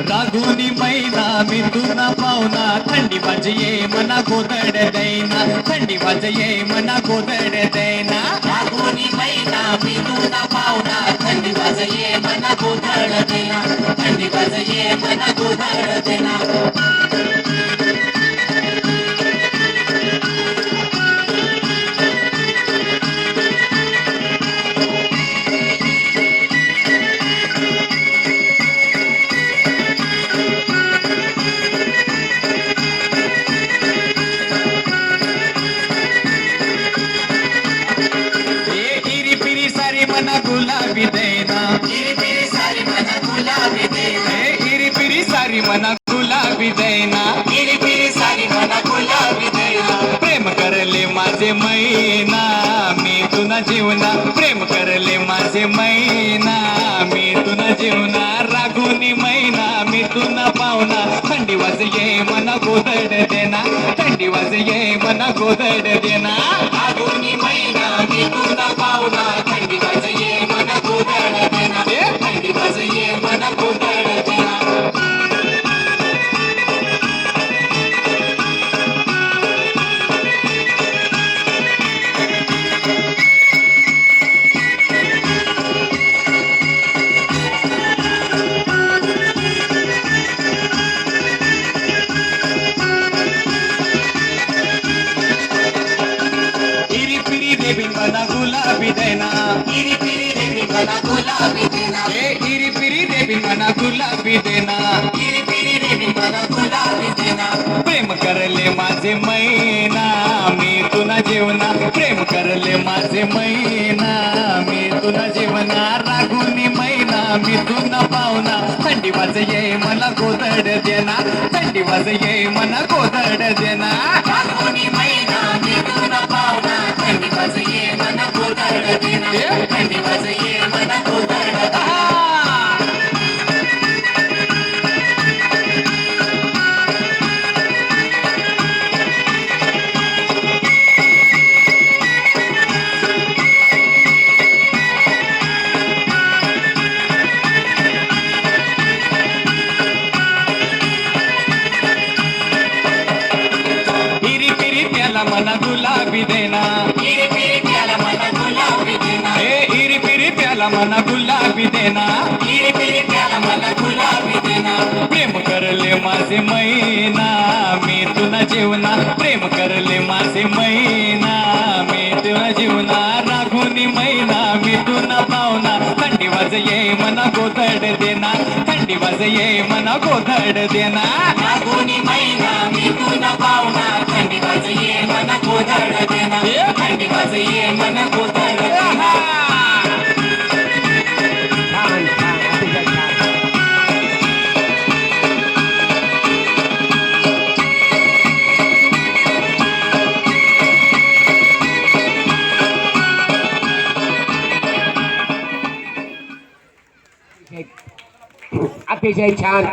रागुनी मैना मी तुना पाहुणा थंडी वाजे मना गोदड दैना थंडी वाजे मना गोदड दैना रागुनी मैना मी तुना पाहुणा थंडी वाजे मना गोदड दैना थंडी वाजे मना गोदड दैना मना गुलाबी देना इरी पिरी सारी मना गुलाबी देना इरी पिरी सारी मना गुलाबी देना इरी पिरी सारी मना गुलाबी देना प्रेम करले माझे मैना मी तुना जीवना प्रेम करले माझे मैना मी तुना जीवना रागुनी मैना मी तुना पाहुणा थंडी वाजे मना गोदड देना थंडी वाजे मना गोदड देना रागुनी मैना मी तुना पाहुणा थंडी वाजे मना गोदड देना थंडी वाजे मना गोदड देना मना गुलाबी देना इरी पिरी देवी मना गुलाबी देना इरी पिरी देवी मना गुलाबी देना इरी पिरी देवी मना गुलाबी देना प्रेम करले माझे मैना मी तुना जीवना प्रेम करले माझे मैना मी तुना जीवना रागुनी मैना मी तुना पाहुणा थंडी वाजे मला गोदड देना थंडी वाजे मला गोदड देना रागुनी मैना मी तुना पाहुणा थंडी वाजे मना गोदड देना थंडी वाजे मना गोदड देना मना गुलाबी देना इरी पिरी प्याला मना गुलाबी देना इरी पिरी प्याला मना गुलाबी देना इरी पिरी प्याला मना गुलाबी देना प्रेम करले माझे मैना मी तुना जीवना प्रेम करले माझे मैना मी तुना जीवना रागुनी मैना मी तुना पाहुणा थंडी वाजे मना गोदड देना थंडी वाजे मना गोदड देना रागुनी मैना मी तुना पाहुणा थंडी वाजे मना गोदड देना थंडी वाजे मना गोदड देना अतिशय छान.